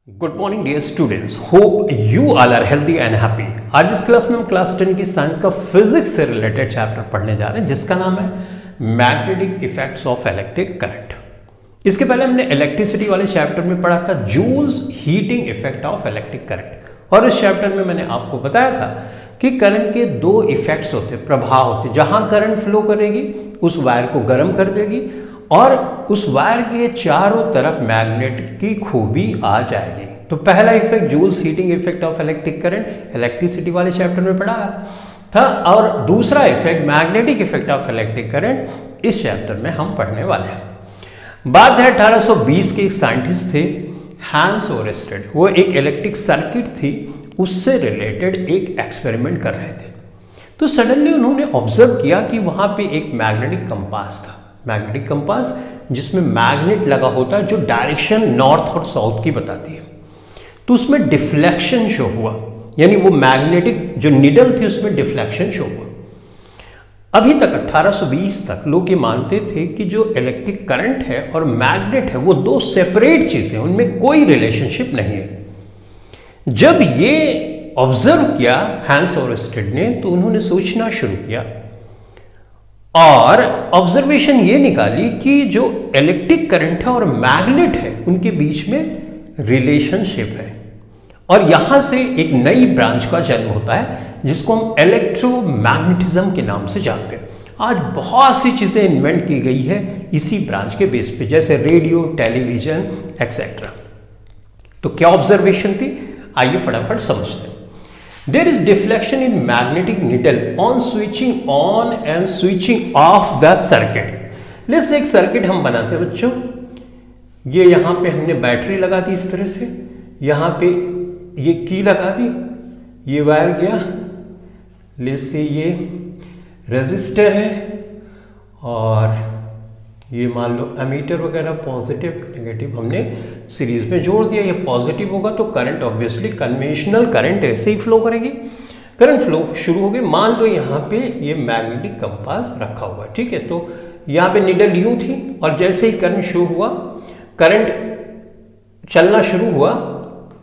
Good morning dear students, hope you all are healthy and happy. आज इस class में हम क्लास 10 की साइंस का फिजिक्स से रिलेटेड चैप्टर पढ़ने जा रहे हैं जिसका नाम है magnetic effects of electric current. इसके पहले हमने इलेक्ट्रिसिटी वाले चैप्टर में पढ़ा था Joule's heating effect of electric current, और इस चैप्टर में मैंने आपको बताया था कि करंट के दो इफेक्ट्स होते, प्रभाव होते। जहां करंट फ्लो करेगी उस वायर को गर्म कर देगी और उस वायर के चारों तरफ मैग्नेट की खूबी आ जाएगी। तो पहला effect Joule's heating effect of electric current electricity वाले चैप्टर में पढ़ा था, और दूसरा effect magnetic effect of electric current इस चैप्टर में हम पढ़ने वाले हैं। बात है 1820 के एक साइंटिस्ट थे हैंस ओरेस्टेड। वो एक इलेक्ट्रिक सर्किट थी उससे रिलेटेड एक एक्सपेरिमेंट कर रहे थे। तो सडनली उन्होंने ऑब्जर्व किया कि वहां पे एक मैग्नेटिक कंपास था, मैग्नेटिक कंपास जिसमें मैग्नेट लगा होता है जो डायरेक्शन नॉर्थ और साउथ की बताती है। तो उसमें डिफ्लेक्शन शो हुआ, यानी वो मैग्नेटिक जो निडल थी उसमें डिफ्लेक्शन शो हुआ। अभी तक 1820 तक लोग ये मानते थे कि जो इलेक्ट्रिक करंट है और मैग्नेट है वो दो सेपरेट चीजें, उनमें कोई रिलेशनशिप नहीं है। जब ये ऑब्जर्व किया हैंस ओरेस्टेड ने तो उन्होंने सोचना शुरू किया और ऑब्जर्वेशन ये निकाली कि जो इलेक्ट्रिक करंट है और मैग्नेट है उनके बीच में रिलेशनशिप है, और यहां से एक नई ब्रांच का जन्म होता है जिसको हम इलेक्ट्रोमैग्नेटिज्म के नाम से जानते हैं। आज बहुत सी चीजें इन्वेंट की गई है इसी ब्रांच के बेस पे, जैसे रेडियो, टेलीविजन एक्सेट्रा। तो क्या ऑब्जर्वेशन थी, आइए फटाफट समझते हैं। There is deflection in magnetic needle on switching on and switching off the circuit. Let's say एक सर्किट हम बनाते हैं बच्चों, ये यहाँ पे हमने बैटरी लगा दी इस तरह से, यहाँ पे ये की लगा दी, ये वायर गया, लेट्स से ये रेजिस्टर है और ये मान लो एमीटर वगैरह पॉजिटिव नेगेटिव हमने सीरीज में जोड़ दिया। ये पॉजिटिव होगा तो करंट ऑब्वियसली कन्वेंशनल करंट ऐसे ही फ्लो करेगी, करंट फ्लो शुरू हो गई। मान लो यहाँ पे ये मैग्नेटिक कंपास रखा हुआ है, ठीक है। तो यहाँ पे निडल यूं थी और जैसे ही करंट शुरू हुआ, करंट चलना शुरू हुआ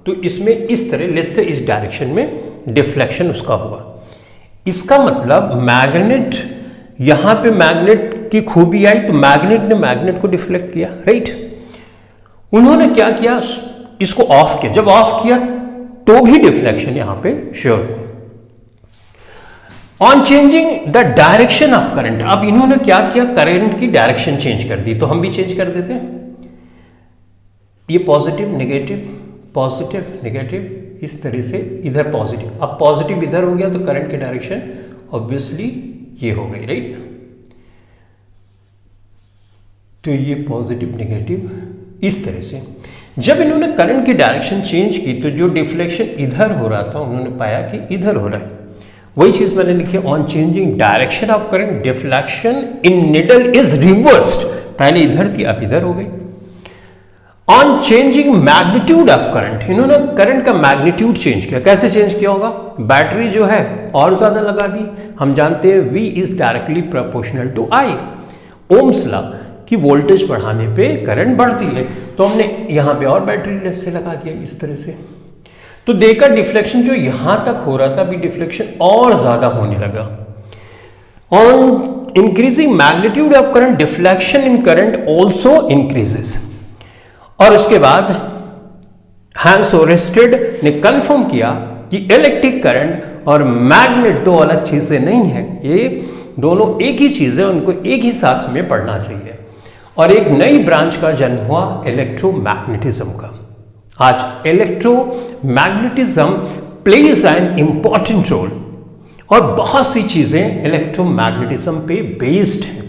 तो इसमें इस तरह लेट्स से इस डायरेक्शन में डिफ्लेक्शन उसका हुआ। इसका मतलब मैग्नेट, यहाँ पे मैग्नेट की खूबी आई तो मैग्नेट ने मैग्नेट को डिफ्लेक्ट किया, राइट। उन्होंने क्या किया, इसको ऑफ किया। जब ऑफ किया तो भी डिफ्लेक्शन यहां पे श्योर हुआ। On changing the direction of current, अब इन्होंने क्या किया, करंट की डायरेक्शन चेंज कर दी। तो हम भी चेंज कर देते हैं, ये पॉजिटिव नेगेटिव इस तरह से, इधर पॉजिटिव, अब पॉजिटिव इधर हो गया तो करंट की डायरेक्शन ऑब्वियसली ये हो गई, राइट। तो ये पॉजिटिव नेगेटिव इस तरह से। जब इन्होंने करंट की डायरेक्शन चेंज की तो जो डिफ्लेक्शन इधर हो रहा था उन्होंने पाया कि इधर हो रहा है। वही चीज मैंने लिखी, on changing direction of current deflection in needle is reversed. पहले इधर थी अब इधर हो गई। On changing magnitude of current, इन्होंने करंट का मैग्नीट्यूड चेंज किया। कैसे चेंज किया होगा, बैटरी जो है और ज्यादा लगा दी। हम जानते हैं V is directly proportional to I, Ohm's law कि वोल्टेज बढ़ाने पे करंट बढ़ती है। तो हमने यहां पे और बैटरी लेस से लगा दिया इस तरह से। तो देखा डिफ्लेक्शन जो यहां तक हो रहा था अभी डिफ्लेक्शन और ज्यादा होने लगा। On increasing magnitude of current deflection in current also increases. और उसके बाद हैंस ओरेस्टेड ने कंफर्म किया कि इलेक्ट्रिक करंट और मैग्नेट दो अलग चीजें नहीं है, ये दोनों एक ही चीज है, उनको एक ही साथ हमें पढ़ना चाहिए। और एक नई ब्रांच का जन्म हुआ इलेक्ट्रोमैग्नेटिज्म का। आज electromagnetism plays an important role, और बहुत सी चीजें इलेक्ट्रोमैग्नेटिज्म पे बेस्ड हैं।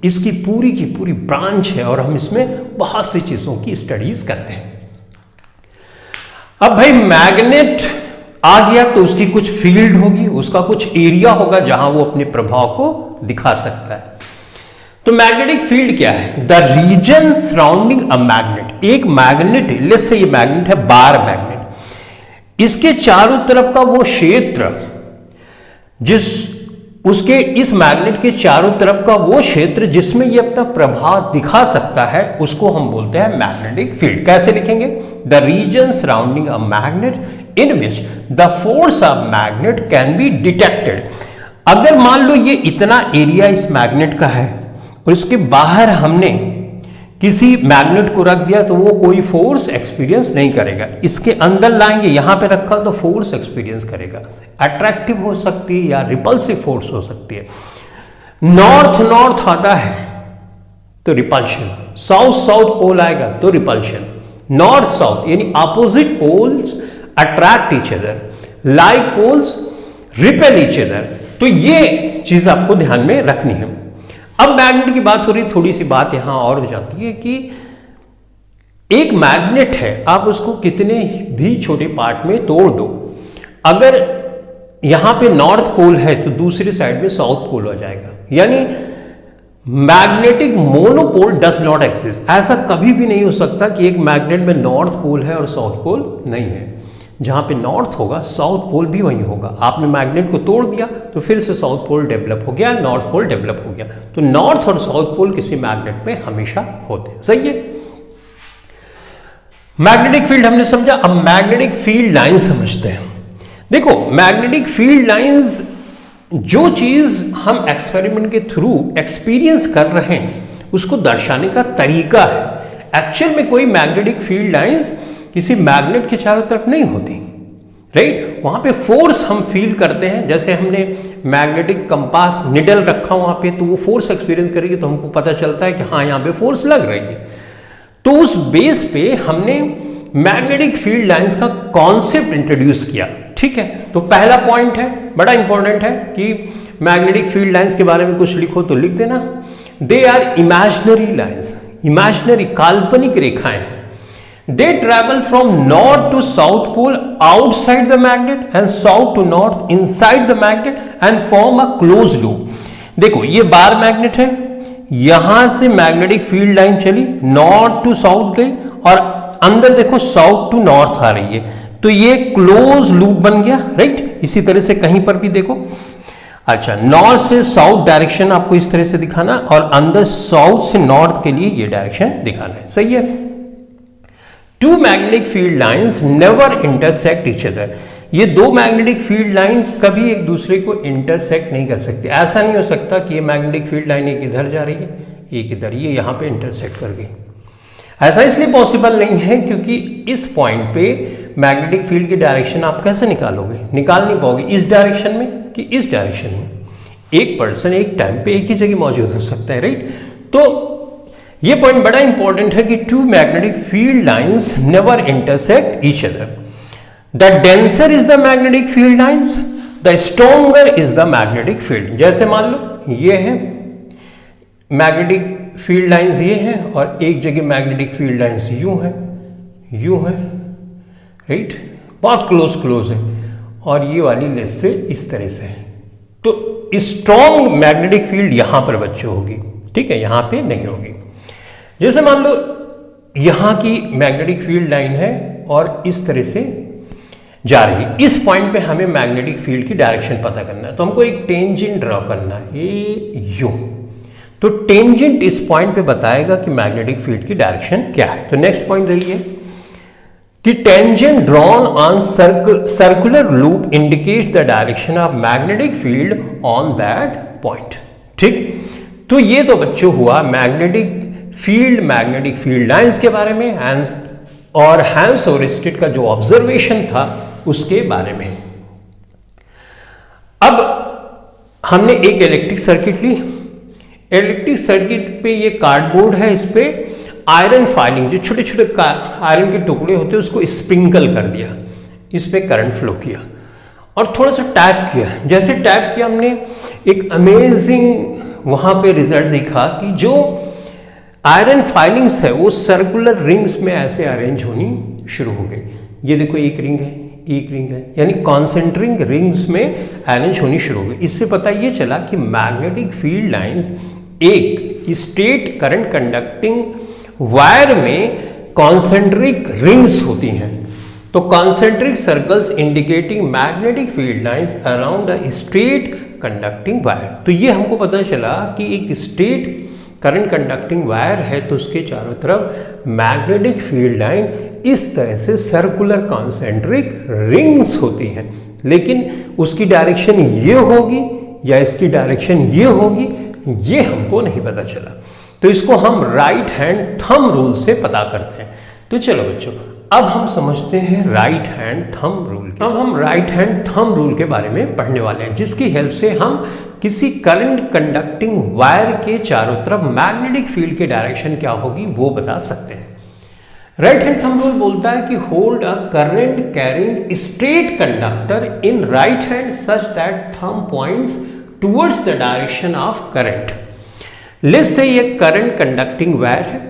इसकी पूरी की पूरी ब्रांच है और हम इसमें बहुत सी चीजों की स्टडीज करते हैं। अब भाई मैग्नेट आ गया तो उसकी कुछ फील्ड होगी, उसका कुछ एरिया होगा जहां वो अपने प्रभाव को दिखा सकता है। तो मैग्नेटिक फील्ड क्या है, the region surrounding a magnet. एक मैग्नेट, लेट्स से ये मैग्नेट है, बार मैग्नेट, इसके चारों तरफ का वो क्षेत्र जिस उसके इस मैग्नेट के चारों तरफ का वो क्षेत्र जिसमें ये अपना प्रभाव दिखा सकता है उसको हम बोलते हैं मैग्नेटिक फील्ड। कैसे लिखेंगे? The region surrounding a magnet in which the force of magnet can be detected. अगर मान लो ये इतना एरिया इस मैग्नेट का है और इसके बाहर हमने किसी मैग्नेट को रख दिया तो वो कोई फोर्स एक्सपीरियंस नहीं करेगा। इसके अंदर लाएंगे, यहां पे रखा तो फोर्स एक्सपीरियंस करेगा। अट्रैक्टिव हो सकती है या रिपल्सिव फोर्स हो सकती है। नॉर्थ नॉर्थ आता है तो रिपल्शन, साउथ साउथ पोल आएगा तो रिपल्शन। नॉर्थ साउथ यानी opposite poles attract each other, like poles repel each other. तो ये चीज आपको ध्यान में रखनी है। अब मैग्नेट की बात हो रही, थोड़ी सी बात यहां और हो जाती है कि एक मैग्नेट है, आप उसको कितने भी छोटे पार्ट में तोड़ दो, अगर यहां पे नॉर्थ पोल है तो दूसरी साइड में साउथ पोल हो जाएगा। यानी magnetic monopole does not exist. ऐसा कभी भी नहीं हो सकता कि एक मैग्नेट में नॉर्थ पोल है और साउथ पोल नहीं है। जहां पे नॉर्थ होगा साउथ पोल भी वहीं होगा। आपने मैग्नेट को तोड़ दिया तो फिर से साउथ पोल डेवलप हो गया, नॉर्थ पोल डेवलप हो गया। तो नॉर्थ और साउथ पोल किसी मैग्नेट में हमेशा होते हैं। सही है। मैग्नेटिक फील्ड हमने समझा, अब मैग्नेटिक फील्ड लाइन समझते हैं। देखो मैग्नेटिक फील्ड लाइंस, जो चीज हम एक्सपेरिमेंट के थ्रू एक्सपीरियंस कर रहे हैं उसको दर्शाने का तरीका है। एक्चुअल में कोई मैग्नेटिक फील्ड लाइंस किसी मैग्नेट के चारों तरफ नहीं होती, राइट? वहां पे फोर्स हम फील करते हैं। जैसे हमने मैग्नेटिक कंपास निडल रखा वहां पे तो वो फोर्स एक्सपीरियंस करेगी तो हमको पता चलता है कि हाँ यहां पे फोर्स लग रही है। तो उस बेस पे हमने मैग्नेटिक फील्ड लाइंस का कॉन्सेप्ट इंट्रोड्यूस किया। ठीक है, तो पहला पॉइंट है, बड़ा इंपॉर्टेंट है कि मैग्नेटिक फील्ड लाइंस के बारे में कुछ लिखो तो लिख देना, they are imaginary lines. Imaginary, काल्पनिक रेखाएं हैं। They travel from north to south pole outside the magnet and south to north inside the magnet and form a closed loop। देखो ये बार मैग्नेट है, यहां से मैग्नेटिक फील्ड लाइन चली north to south गई और अंदर देखो साउथ टू नॉर्थ आ रही है, तो ये क्लोज लूप बन गया, राइट? इसी तरह से कहीं पर भी देखो, अच्छा नॉर्थ से साउथ डायरेक्शन आपको इस तरह से दिखाना और अंदर साउथ से नॉर्थ के लिए ये डायरेक्शन दिखाना है। सही है। Two magnetic field lines never intersect each other. ये दो मैग्नेटिक फील्ड लाइन कभी एक दूसरे को इंटरसेक्ट नहीं कर सकती। ऐसा नहीं हो सकता कि ये मैग्नेटिक फील्ड लाइन एक इधर जा रही है एक इधर, ये यहां पे इंटरसेक्ट कर गई। ऐसा इसलिए पॉसिबल नहीं है क्योंकि इस पॉइंट पे मैग्नेटिक फील्ड की डायरेक्शन आप कैसे निकालोगे? निकाल नहीं पाओगे। इस डायरेक्शन में कि इस डायरेक्शन में, एक पर्सन एक टाइम पे एक ही जगह मौजूद हो सकता है, राइट? तो ये पॉइंट बड़ा इंपॉर्टेंट है कि two magnetic field lines never intersect each other. The denser is the magnetic field lines, the stronger is the magnetic field. जैसे मान लो ये है मैग्नेटिक फील्ड लाइंस, ये है और एक जगह मैग्नेटिक फील्ड लाइंस यूं है, राइट? बहुत क्लोज क्लोज है और ये वाली लेस से इस तरह से है। तो स्ट्रॉन्ग मैग्नेटिक फील्ड यहां पर बच्चे होगी, ठीक है, यहां पे नहीं होगी। जैसे मान लो यहां की मैग्नेटिक फील्ड लाइन है और इस तरह से जा रही है, इस पॉइंट पे हमें मैग्नेटिक फील्ड की डायरेक्शन पता करना है, तो हमको एक टेंजेंट ड्रॉ करना है, ये यूं। तो टेंजेंट इस पॉइंट पे बताएगा कि मैग्नेटिक फील्ड की डायरेक्शन क्या है। तो नेक्स्ट पॉइंट रही है कि tangent drawn on circular loop indicates the direction of magnetic field on that point. ठीक, तो ये तो बच्चों हुआ मैग्नेटिक फील्ड लाइंस के बारे में और हैंस ओरेस्टेड का जो ऑब्जर्वेशन था उसके बारे में। अब हमने एक इलेक्ट्रिक सर्किट ली। इलेक्ट्रिक सर्किट पे ये कार्डबोर्ड है, इस पे आयरन फाइलिंग, जो छोटे छोटे आयरन के टुकड़े होते हैं उसको स्प्रिंकल कर दिया, इस पे करंट फ्लो किया और थोड़ा सा टैप किया। जैसे टैप किया हमने एक अमेजिंग वहां पे रिजल्ट देखा कि जो आयरन फाइलिंग्स है वो सर्कुलर रिंग्स में ऐसे अरेंज होनी शुरू हो गई। ये देखो एक रिंग है, यानी कॉन्सेंट्रिक रिंग्स में अरेंज होनी शुरू हो गई। इससे पता ये चला कि मैग्नेटिक फील्ड लाइंस एक स्ट्रेट करंट कंडक्टिंग वायर में कॉन्सेंट्रिक रिंग्स होती हैं। तो concentric circles indicating magnetic field lines around a straight conducting wire. तो ये हमको पता चला कि एक स्ट्रेट करंट कंडक्टिंग वायर है तो उसके चारों तरफ मैग्नेटिक फील्ड लाइन इस तरह से सर्कुलर कॉन्सेंट्रिक रिंग्स होती हैं, लेकिन उसकी डायरेक्शन ये होगी या इसकी डायरेक्शन ये होगी ये हमको नहीं पता चला। तो इसको हम राइट हैंड थंब रूल से पता करते हैं। तो चलो बच्चों, अब हम समझते हैं राइट हैंड थंब रूल। अब हम राइट हैंड थंब रूल के बारे में पढ़ने वाले हैं, जिसकी हेल्प से हम किसी करंट कंडक्टिंग वायर के चारों तरफ मैग्नेटिक फील्ड की डायरेक्शन क्या होगी वो बता सकते हैं। राइट हैंड थंब रूल बोलता है कि hold a current carrying straight conductor in right hand such that thumb points towards the direction of current. Let's say ये करंट कंडक्टिंग वायर है,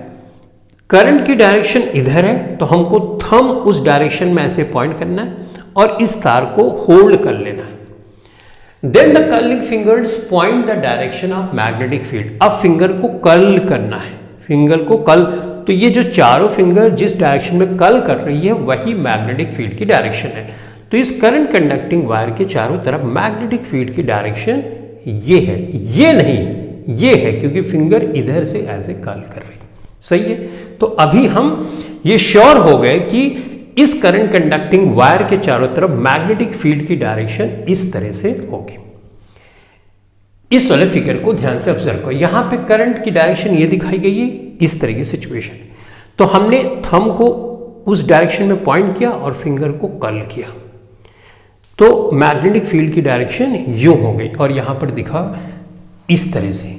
करंट की डायरेक्शन इधर है, तो हमको थंब उस डायरेक्शन में ऐसे पॉइंट करना है और इस तार को होल्ड कर लेना है। Then the curling fingers point the direction of magnetic field. अब फिंगर को कर्ल करना है, फिंगर को कर्ल, तो ये जो चारों फिंगर जिस डायरेक्शन में कर्ल कर रही है वही मैग्नेटिक फील्ड की डायरेक्शन है। तो इस करंट कंडक्टिंग वायर के चारों तरफ मैग्नेटिक फील्ड की डायरेक्शन ये है, ये नहीं ये है, क्योंकि फिंगर इधर से ऐसे कर्ल कर रही है। सही है। तो अभी हम ये श्योर हो गए कि इस करंट कंडक्टिंग वायर के चारों तरफ मैग्नेटिक फील्ड की डायरेक्शन इस तरह से होगी। इस वाले फिगर को ध्यान से ऑब्जर्व करो, यहां पे करंट की डायरेक्शन ये दिखाई गई है, इस तरह की सिचुएशन। तो हमने थंब को उस डायरेक्शन में पॉइंट किया और फिंगर को कर्ल किया, तो मैग्नेटिक फील्ड की डायरेक्शन यूं हो गई और यहां पर दिखा इस तरह से।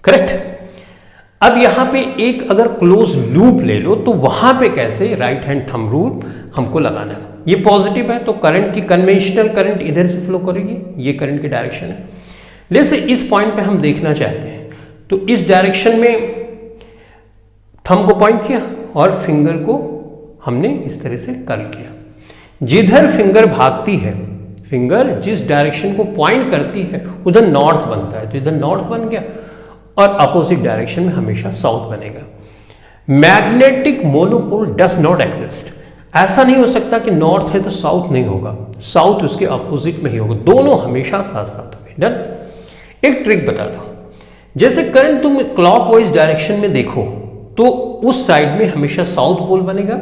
करेक्ट। अब यहां पे एक अगर क्लोज लूप ले लो तो वहां पे कैसे राइट हैंड थंब रूल हमको लगाना है। ये पॉजिटिव है तो करंट की कन्वेंशनल करंट इधर से फ्लो करेगी, ये करंट की डायरेक्शन है। जैसे इस पॉइंट पे हम देखना चाहते हैं तो इस डायरेक्शन में थंब को पॉइंट किया और फिंगर को हमने इस तरह से कर्ल किया। जिधर फिंगर भागती है, फिंगर जिस डायरेक्शन को पॉइंट करती है उधर नॉर्थ बनता है, तो इधर नॉर्थ बन गया और अपोजिट डायरेक्शन में हमेशा साउथ बनेगा। Magnetic monopole does not exist. ऐसा नहीं हो सकता कि नॉर्थ है तो साउथ नहीं होगा, साउथ उसके अपोजिट में ही होगा, दोनों हमेशा साथ साथ होंगे। डन। एक ट्रिक बता दो, जैसे करंट तुम क्लॉकवाइज डायरेक्शन में देखो तो उस साइड में हमेशा साउथ पोल बनेगा,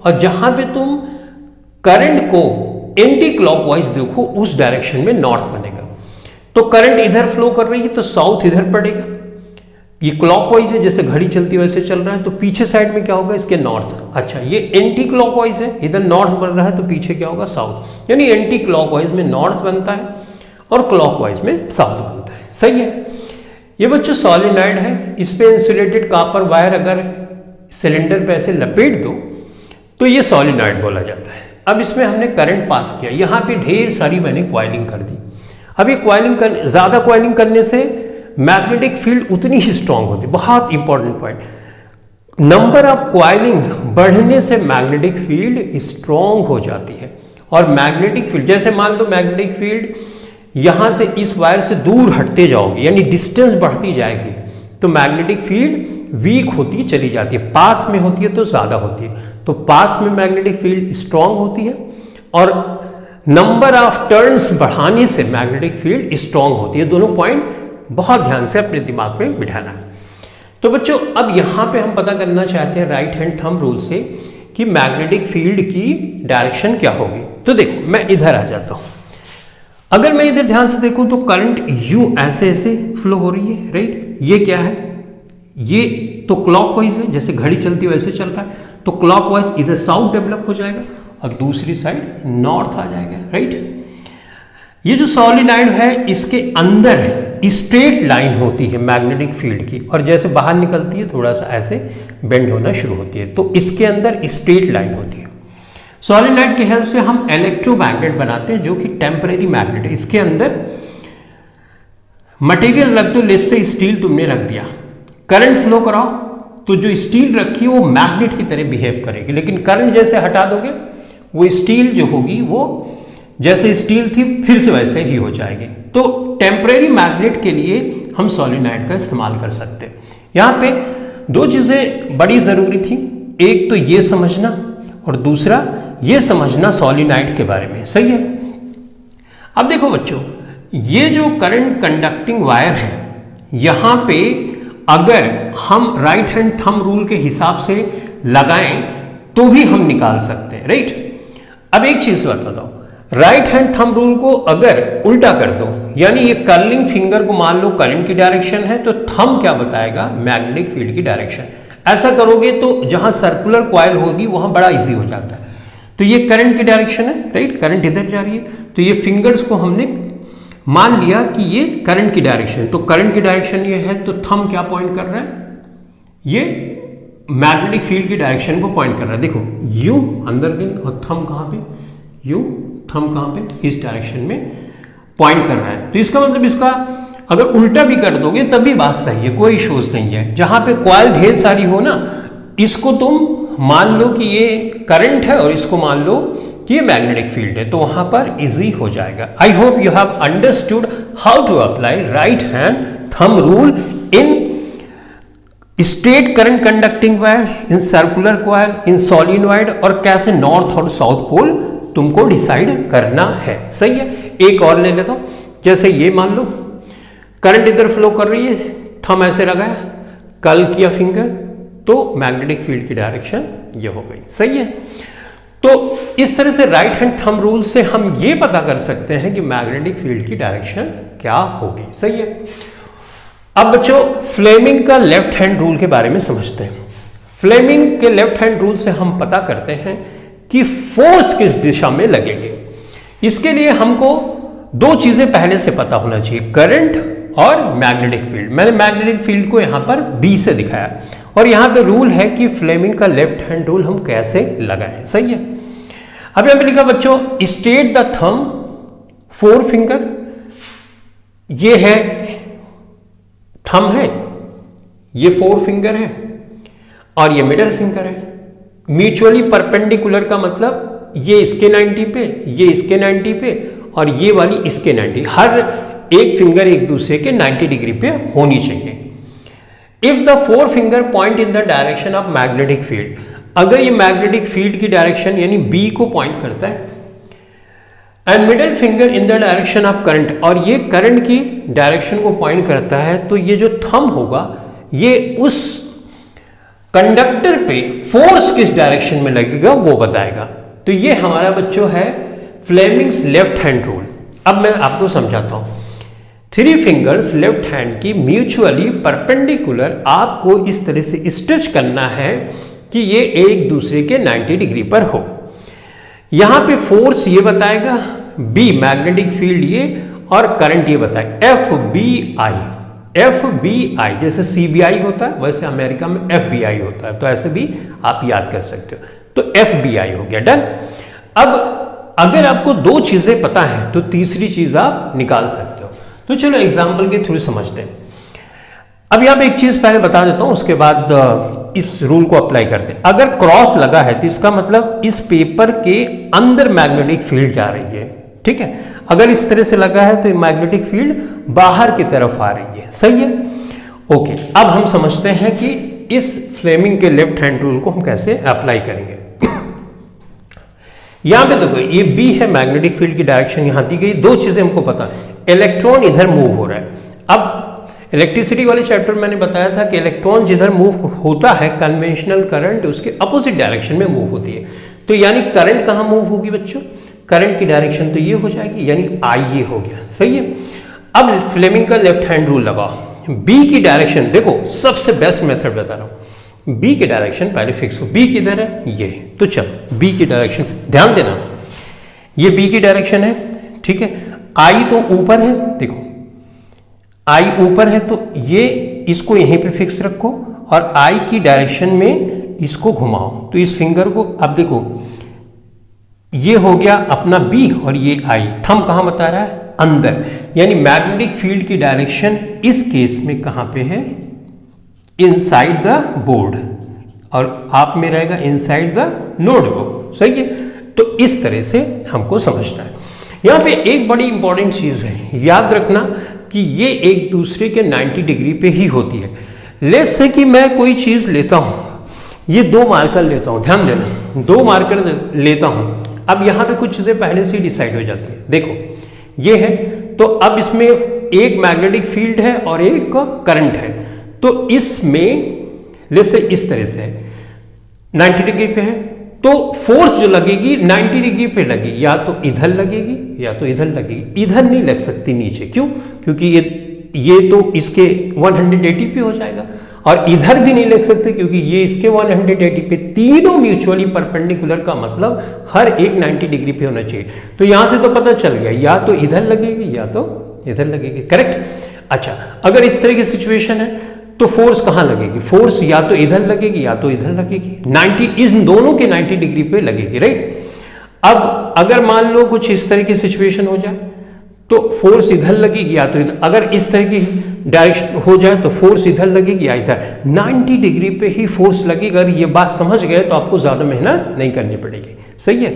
और जहां पे तुम करंट को एंटी क्लॉकवाइज देखो उस डायरेक्शन में नॉर्थ बनेगा। तो करंट इधर फ्लो कर रही है तो साउथ इधर पड़ेगा, ये क्लॉकवाइज है, जैसे घड़ी चलती वैसे चल रहा है, तो पीछे साइड में क्या होगा इसके नॉर्थ। अच्छा, ये एंटी क्लॉकवाइज है, इधर नॉर्थ बन रहा है तो पीछे क्या होगा साउथ, यानी एंटी क्लॉकवाइज में नॉर्थ बनता है और क्लॉकवाइज में साउथ बनता है। सही है। ये बच्चों सॉलिनॉइड है, इस पे इंसुलेटेड कॉपर वायर अगर सिलेंडर पे ऐसे लपेट दो तो ये सॉलिनॉइड बोला जाता है। अब इसमें हमने करंट पास किया, यहाँ पे ढेर सारी मैंने क्वाइलिंग कर दी। अब ये ज्यादा क्वाइलिंग करने से मैग्नेटिक फील्ड उतनी ही स्ट्रांग होती है। बहुत important point, number of coiling बढ़ने से मैग्नेटिक फील्ड स्ट्रांग हो जाती है। और मैग्नेटिक फील्ड, जैसे मान लो मैग्नेटिक फील्ड यहां से इस वायर से दूर हटते जाओगे, यानी डिस्टेंस बढ़ती जाएगी, तो मैग्नेटिक फील्ड वीक होती चली जाती है। पास में होती है तो ज्यादा होती है, तो पास में मैग्नेटिक फील्ड स्ट्रांग होती है और नंबर ऑफ टर्न्स बढ़ाने से मैग्नेटिक फील्ड स्ट्रांग होती है। दोनों पॉइंट बहुत ध्यान से अपने दिमाग में बिठाना। तो बच्चों अब यहां पे हम पता करना चाहते हैं राइट हैंड थंब रूल से कि मैग्नेटिक फील्ड की डायरेक्शन क्या होगी। तो देखो मैं इधर आ जाता हूं, अगर मैं इधर ध्यान से देखूं तो करंट यूं ऐसे ऐसे फ्लो हो रही है, राइट। ये क्या है, ये तो क्लॉकवाइज है, जैसे घड़ी चलती है वैसे चल रहा है, तो क्लॉकवाइज इधर साउथ डेवलप हो जाएगा और दूसरी साइड नॉर्थ आ जाएगा, राइट। ये जो सॉलिनॉइड है इसके अंदर स्ट्रेट लाइन होती है मैग्नेटिक फील्ड की, और जैसे बाहर निकलती है थोड़ा सा ऐसे बेंड होना शुरू होती है, तो इसके अंदर स्ट्रेट लाइन होती है। सॉलिनॉइड की हेल्प से हम इलेक्ट्रोमैग्नेट बनाते हैं जो कि टेम्परेरी मैग्नेट है। इसके अंदर मटेरियल रख दो, लेस से स्टील तुमने रख दिया, करंट फ्लो कराओ तो जो स्टील रखी है वो मैग्नेट की तरह बिहेव करेगी, लेकिन करंट जैसे हटा दोगे वो स्टील जो होगी वो जैसे स्टील थी फिर से वैसे ही हो जाएगी। तो टेम्परेरी मैग्नेट के लिए हम सॉलिनॉइड का इस्तेमाल कर सकते हैं। यहाँ पे दो चीजें बड़ी जरूरी थी, एक तो ये समझना और दूसरा ये समझना सॉलिनॉइड के बारे में। सही है। अब देखो बच्चों, ये जो करंट कंडक्टिंग वायर है, यहां पे अगर हम राइट हैंड थंब रूल के हिसाब से लगाएं तो भी हम निकाल सकते हैं, राइट। अब एक चीज बता दो, राइट हैंड थंब रूल को अगर उल्टा कर दो, यानी ये कर्लिंग फिंगर को मान लो करंट की डायरेक्शन है, तो थंब क्या बताएगा, मैग्नेटिक फील्ड की डायरेक्शन। ऐसा करोगे तो जहां सर्कुलर कॉइल होगी वहां बड़ा इजी हो जाता है। तो ये करंट की डायरेक्शन है, राइट, करंट इधर जा रही है, तो ये फिंगर्स को हमने मान लिया कि ये करंट की डायरेक्शन, तो करंट की डायरेक्शन ये है, तो थंब क्या पॉइंट कर रहा है, ये मैग्नेटिक फील्ड की डायरेक्शन को पॉइंट कर रहा है। देखो यू अंदर गई और थंब कहां पे, यू थंब कहां पे, इस डायरेक्शन में पॉइंट कर रहा है। तो इसका मतलब इसका अगर उल्टा भी कर दोगे तब भी बात सही है, कोई इश्यूज नहीं है। जहां पे कॉइल ढेर सारी हो ना, इसको तुम मान लो कि ये करंट है और इसको मान लो कि ये मैग्नेटिक फील्ड है, तो वहां पर इजी हो जाएगा। I hope you have understood how to apply right hand thumb rule in straight current conducting wire, in circular coil, in solenoid, और कैसे नॉर्थ और साउथ पोल तुमको डिसाइड करना है। सही है, एक और ले लेता हूं, जैसे ये मान लो करंट इधर फ्लो कर रही है, थंब ऐसे लगाया, कर्ल किया फिंगर, तो मैग्नेटिक फील्ड की डायरेक्शन ये हो गई। सही है, तो इस तरह से राइट हैंड थंब रूल से हम ये पता कर सकते हैं कि मैग्नेटिक फील्ड की डायरेक्शन क्या होगी। सही है। अब बच्चों फ्लेमिंग का लेफ्ट हैंड रूल के बारे में समझते हैं। फ्लेमिंग के लेफ्ट हैंड रूल से हम पता करते हैं कि फोर्स किस दिशा में लगेंगे। इसके लिए हमको दो चीजें पहले से पता होना चाहिए, करंट और मैग्नेटिक फील्ड। मैंने मैग्नेटिक फील्ड को यहां पर B से दिखाया, और यहां पे रूल है कि फ्लेमिंग का लेफ्ट हैंड रूल हम कैसे लगाएं। सही है। अब यहां पे लिखा बच्चों, straight the thumb, four finger, ये है थंब है, ये फोर फिंगर है, और ये मिडल फिंगर है। म्यूचुअली परपेंडिकुलर का मतलब ये इसके 90 पे, ये इसके 90 पे, और ये वाली इसके 90, हर एक फिंगर एक दूसरे के 90 डिग्री पे होनी चाहिए। If the four finger point in the direction of magnetic field, अगर ये मैग्नेटिक फील्ड की डायरेक्शन यानी B को पॉइंट करता है, and middle finger in the direction of current, और ये करंट की डायरेक्शन को पॉइंट करता है, तो ये जो थंब होगा ये उस कंडक्टर पे फोर्स किस डायरेक्शन में लगेगा वो बताएगा। तो ये हमारा बच्चों है फ्लेमिंग्स लेफ्ट हैंड रूल। अब मैं आपको समझाता हूं। थ्री फिंगर्स लेफ्ट हैंड की म्यूचुअली परपेंडिकुलर आपको इस तरह से स्ट्रेच करना है कि ये एक दूसरे के 90 डिग्री पर हो। यहां पे फोर्स ये बताएगा, B मैग्नेटिक फील्ड ये, और करंट ये बताएगा FBI। FBI जैसे CBI होता है वैसे अमेरिका में FBI होता है, तो ऐसे भी आप याद कर सकते हो। तो FBI हो गया, डन। अब अगर आपको दो चीजें पता है तो तीसरी चीज आप निकाल सकते हो। तो चलो एग्जाम्पल के थ्रू समझते हैं। अब यहां पे एक चीज पहले बता देता हूं, उसके बाद इस रूल को अप्लाई करते हैं। अगर क्रॉस लगा है तो इसका मतलब इस पेपर के अंदर मैग्नेटिक फील्ड जा रही है, ठीक है। अगर इस तरह से लगा है तो मैग्नेटिक फील्ड बाहर की तरफ आ रही है। सही है, ओके। अब हम समझते हैं कि इस फ्लेमिंग के लेफ्ट हैंड रूल को हम कैसे अप्लाई करेंगे। यहां पे देखो ये B है, मैग्नेटिक फील्ड की डायरेक्शन यहां दी गई। दो चीजें हमको पता है, इलेक्ट्रॉन इधर मूव हो रहा है। अब इलेक्ट्रिसिटी वाले चैप्टर में मैंने बताया था कि इलेक्ट्रॉन जिधर मूव होता है कन्वेंशनल करंट उसके अपोजिट डायरेक्शन में मूव होती है। तो यानी करंट कहां मूव होगी बच्चों, करंट की डायरेक्शन तो ये हो जाएगी, यानी I ये हो गया। सही है। अब फ्लेमिंग का लेफ्ट हैंड रूल लगाओ। B की डायरेक्शन देखो, सबसे बेस्ट मेथड बता रहा हूं। B की डायरेक्शन पहले फिक्स हो, B किधर है, ये। तो चलो B की डायरेक्शन ध्यान देना, ये B की डायरेक्शन है, ठीक है। I तो ऊपर है, देखो I ऊपर है, तो ये इसको यहीं पे फिक्स रखो और I की डायरेक्शन में इसको घुमाओ। तो इस फिंगर को अब देखो, ये हो गया अपना B और ये I। थंब कहां बता रहा है, अंदर, यानी मैग्नेटिक फील्ड की डायरेक्शन इस केस में कहां पे है, इनसाइड द बोर्ड, और आप में रहेगा इनसाइड द नोटबुक। सही है। तो इस तरह से हमको समझना है। यहां पे एक बड़ी इंपॉर्टेंट चीज है, याद रखना कि ये एक दूसरे के 90 डिग्री पे ही होती है। लेट्स से कि मैं कोई चीज लेता हूं, ये दो मार्कर लेता हूं, ध्यान देना, दो मार्कर लेता हूं। अब यहां पे कुछ चीजें पहले से ही डिसाइड हो जाती है। देखो ये है तो अब इसमें एक मैग्नेटिक फील्ड है और एक करंट है। तो इसमें जैसे इस तरह से 90 डिग्री पे है, तो फोर्स जो लगेगी 90 डिग्री पे लगेगी, या तो इधर लगेगी या तो इधर लगेगी। इधर नहीं लग सकती नीचे, क्यों? क्योंकि ये तो इसके 180 पे हो जाएगा, और इधर भी नहीं लग सकते क्योंकि ये इसके 180 पे। तीनों म्यूचुअली परपेंडिकुलर का मतलब हर एक 90 डिग्री पे होना चाहिए। तो यहां से तो पता चल गया, या तो इधर लगेगी या तो इधर लगेगी, करेक्ट। अच्छा, अगर इस तरह की सिचुएशन है तो फोर्स कहां लगेगी? फोर्स या तो इधर लगेगी या तो इधर लगेगी, 90 इन दोनों के 90 डिग्री पे लगेगी, राइट। अब अगर मान लो कुछ इस तरह की सिचुएशन हो जाए तो फोर्स इधर लगेगी या तो इधर। अगर इस तरह की डायरेक्शन हो जाए तो फोर्स इधर लगेगी या इधर। 90 डिग्री पे ही फोर्स लगेगा। अगर ये बात समझ गए तो आपको ज्यादा मेहनत नहीं करनी पड़ेगी, सही है।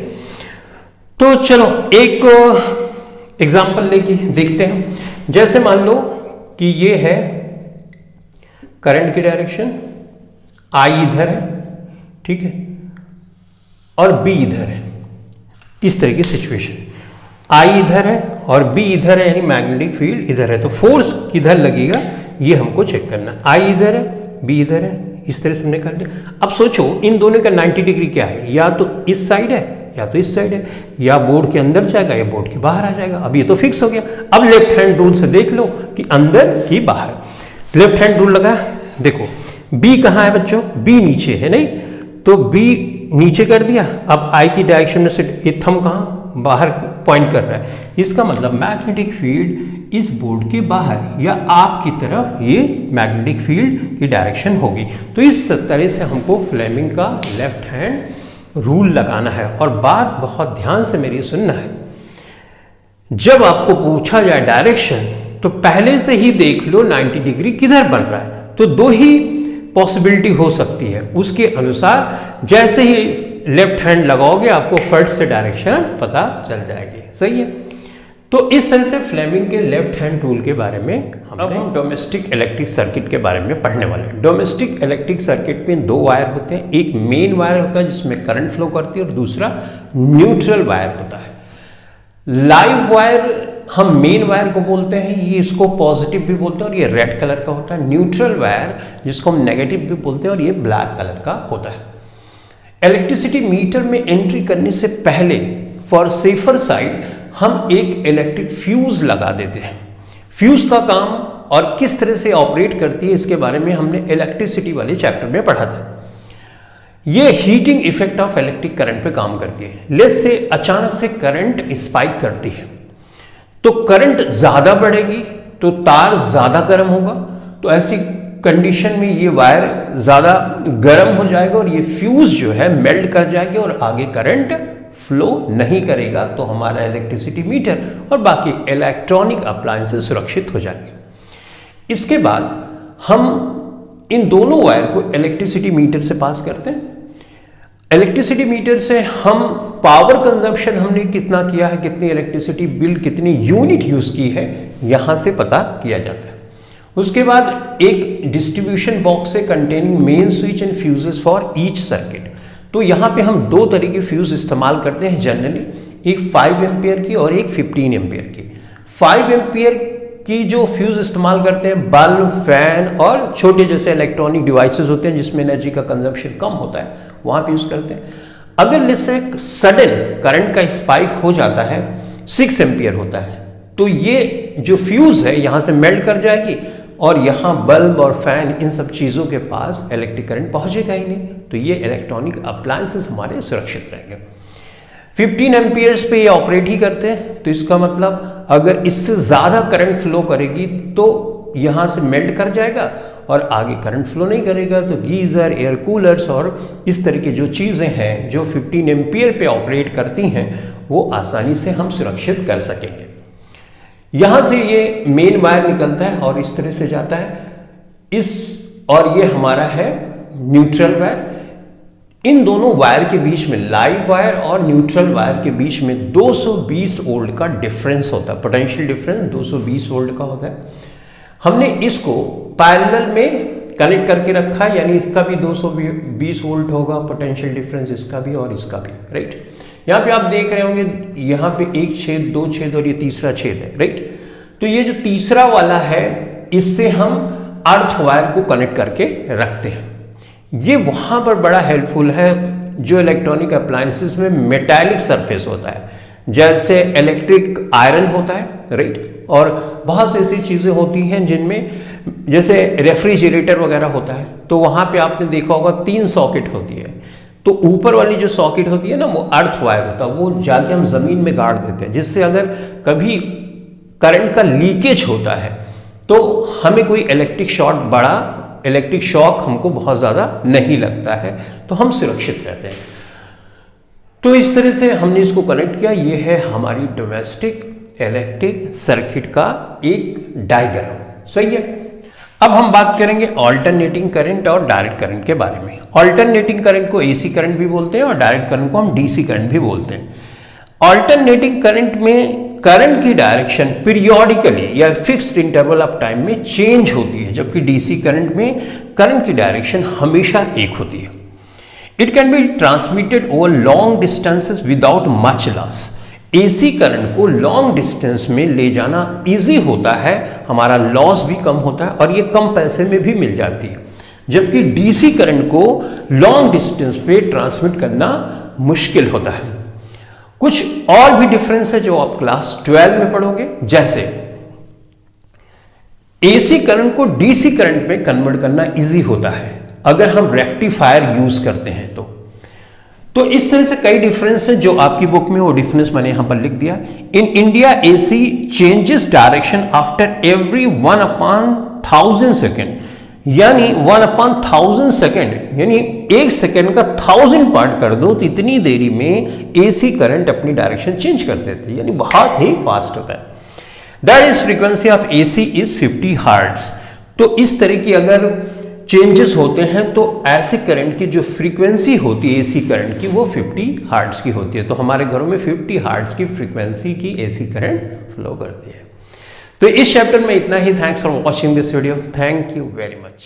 तो चलो एक एग्जांपल लेके देखते हैं। जैसे मान लो कि ये है करंट की डायरेक्शन, I इधर है, ठीक है, और B इधर है। इस तरह की सिचुएशन, I इधर है और B इधर है, यानी मैग्नेटिक फील्ड इधर है। तो फोर्स किधर लगेगा ये हमको चेक करना है। I इधर है, B इधर है, इस तरह से हमने कर लिया। अब सोचो इन दोनों का 90 डिग्री क्या है? या तो इस साइड है या तो इस साइड है, या बोर्ड के अंदर जाएगा या बोर्ड के बाहर आ जाएगा। अब ये तो फिक्स हो गया। अब लेफ्ट हैंड रूल से देख लो कि अंदर कि बाहर। लेफ्ट हैंड रूल लगा, देखो B कहाँ है बच्चों? B नीचे है, नहीं? तो B नीचे कर दिया। अब I की डायरेक्शन में से ये थंब कहाँ? बाहर पॉइंट कर रहा है। इसका मतलब मैग्नेटिक फील्ड इस बोर्ड के बाहर या आपकी तरफ ये मैग्नेटिक फील्ड की डायरेक्शन होगी। तो इस तरह से हमको फ्लेमिंग का लेफ्ट हैंड रूल लगाना है। और बात बहुत ध्यान से मेरी सुनना है, जब आपको पूछा जाए डायरेक्शन तो पहले से ही देख लो 90 डिग्री किधर बन रहा है। तो दो ही पॉसिबिलिटी हो सकती है, उसके अनुसार जैसे ही लेफ्ट हैंड लगाओगे आपको फट से डायरेक्शन पता चल जाएगी, सही है। तो इस तरह से फ्लेमिंग के लेफ्ट हैंड रूल के बारे में हम डोमेस्टिक इलेक्ट्रिक सर्किट के बारे में पढ़ने वाले हैं। डोमेस्टिक इलेक्ट्रिक सर्किट में दो वायर होते हैं, एक मेन वायर होता है जिसमें करंट फ्लो करती है और दूसरा न्यूट्रल वायर होता है। लाइव वायर हम मेन वायर को बोलते हैं, ये इसको पॉजिटिव भी बोलते हैं और ये रेड कलर का होता है। न्यूट्रल वायर जिसको हम नेगेटिव भी बोलते हैं और ये ब्लैक कलर का होता है। इलेक्ट्रिसिटी मीटर में एंट्री करने से पहले फॉर सेफर साइड हम एक इलेक्ट्रिक फ्यूज लगा देते हैं। फ्यूज का काम और किस तरह से ऑपरेट करती है इसके बारे में हमने इलेक्ट्रिसिटी वाले चैप्टर में पढ़ा था। ये heating effect of electric current पे काम करती है। लेट्स से अचानक से करंट स्पाइक करती है तो करंट ज्यादा बढ़ेगी तो तार ज्यादा गर्म होगा। तो ऐसी कंडीशन में ये वायर ज्यादा गर्म हो जाएगा और ये फ्यूज जो है मेल्ट कर जाएगी और आगे करंट फ्लो नहीं करेगा। तो हमारा इलेक्ट्रिसिटी मीटर और बाकी इलेक्ट्रॉनिक अप्लायंसेस सुरक्षित हो जाएंगे। इसके बाद हम इन दोनों वायर को इलेक्ट्रिसिटी मीटर से पास करते हैं। इलेक्ट्रिसिटी मीटर से हम पावर कंजप्शन हमने कितना किया है, कितनी इलेक्ट्रिसिटी बिल, कितनी यूनिट यूज की है, यहां से पता किया जाता है। उसके बाद एक डिस्ट्रीब्यूशन बॉक्स है containing main switch and fuses for each circuit. तो यहां पे हम दो तरह के फ्यूज इस्तेमाल करते हैं जनरली, एक 5 एम्पियर की और एक 15 एम्पियर की। 5 एम्पियर की जो फ्यूज इस्तेमाल करते हैं बल्ब, फैन और छोटे जैसे इलेक्ट्रॉनिक डिवाइसेस होते हैं जिसमें एनर्जी का कंजप्शन कम होता है, वहां पे यूज करते हैं। अगर जैसे सडन करंट का स्पाइक हो जाता है, 6 एम्पियर होता है, तो ये जो फ्यूज है यहां से मेल्ट कर जाएगी और यहां बल्ब और फैन इन सब चीजों के पास इलेक्ट्रिक करंट पहुंचेगा ही नहीं। तो ये इलेक्ट्रॉनिक अप्लायंसेस हमारे सुरक्षित रहेंगे। 15 एम्पियर्स पे ये ऑपरेट ही करते हैं। तो इसका मतलब अगर इससे ज्यादा करंट फ्लो करेगी तो यहां से मेल्ट कर जाएगा और आगे करंट फ्लो नहीं करेगा। तो गीजर, एयर कूलर्स और इस तरह की जो चीजें हैं जो 15 एम्पियर पे ऑपरेट करती हैं वो आसानी से हम सुरक्षित कर सकेंगे। यहां से ये मेन वायर निकलता है और इस तरह से जाता है और ये हमारा है न्यूट्रल वायर। इन दोनों वायर के बीच में, लाइव वायर और न्यूट्रल वायर के बीच में 220 वोल्ट का डिफरेंस होता है। पोटेंशियल डिफरेंस 220 वोल्ट का होता है। हमने इसको पैरेलल में कनेक्ट करके रखा है, यानी इसका भी 220 वोल्ट होगा पोटेंशियल डिफरेंस, इसका भी और इसका भी, राइट। यहाँ पे आप देख रहे होंगे यहाँ पे एक छेद, दो छेद और ये तीसरा छेद है, राइट। तो ये जो तीसरा वाला है, इससे हम अर्थ वायर को कनेक्ट करके रखते हैं। ये वहां पर बड़ा हेल्पफुल है जो इलेक्ट्रॉनिक अप्लायंसेस में मेटालिक सरफेस होता है, जैसे इलेक्ट्रिक आयरन होता है, राइट, और बहुत सी ऐसी चीजें होती हैं जिनमें, जैसे रेफ्रिजरेटर वगैरह होता है, तो वहां पे आपने देखा होगा 3 सॉकेट होती है। तो ऊपर वाली जो सॉकेट होती है ना, वो अर्थ वायर होता है, वो जाके हम जमीन में गाड़ देते हैं, जिससे अगर कभी करंट का लीकेज होता है तो हमें कोई इलेक्ट्रिक शॉक हमको बहुत ज्यादा नहीं लगता है, तो हम सुरक्षित रहते हैं। तो इस तरह से हमने इसको कनेक्ट किया। ये है हमारी डोमेस्टिक इलेक्ट्रिक सर्किट का एक डायग्राम, सही है। अब हम बात करेंगे ऑल्टरनेटिंग करंट और डायरेक्ट करंट के बारे में। ऑल्टरनेटिंग करंट को एसी करंट भी बोलते हैं और डायरेक्ट करंट को हम डीसी करंट भी बोलते हैं। ऑल्टरनेटिंग करंट में करंट की डायरेक्शन पीरियोडिकली या फिक्स्ड इंटरवल ऑफ टाइम में चेंज होती है, जबकि डीसी करंट में करंट की डायरेक्शन हमेशा एक होती है। It can be transmitted over long distances without much loss. AC current को लॉन्ग डिस्टेंस में ले जाना इजी होता है, हमारा लॉस भी कम होता है और ये कम पैसे में भी मिल जाती है, जबकि डीसी करंट को लॉन्ग डिस्टेंस पे ट्रांसमिट करना मुश्किल होता है। कुछ और भी डिफरेंस है जो आप क्लास 12 में पढ़ोगे, जैसे एसी करंट को डीसी करंट में कन्वर्ट करना इजी होता है अगर हम रेक्टिफायर यूज करते हैं तो इस तरह से कई डिफरेंस है जो आपकी बुक में, वो डिफरेंस मैंने यहां पर लिख दिया। In India AC changes direction after every 1/1000 second, यानी 1/1000 सेकेंड, यानी 1 सेकेंड का 1000 पार्ट कर दो तो इतनी देरी में एसी करंट अपनी डायरेक्शन चेंज कर देते हैं, यानी बहुत ही फास्ट होता है। That is frequency of AC is 50 hertz. तो इस तरह की अगर चेंजेस होते हैं तो ऐसे करंट की जो फ्रीक्वेंसी होती है एसी करंट की, वो 50 हर्ट्ज की होती है। तो हमारे घरों में 50 हर्ट्ज की फ्रीक्वेंसी की एसी करंट फ्लो करती है। तो इस चैप्टर में इतना ही। Thanks for watching this video. Thank you very much.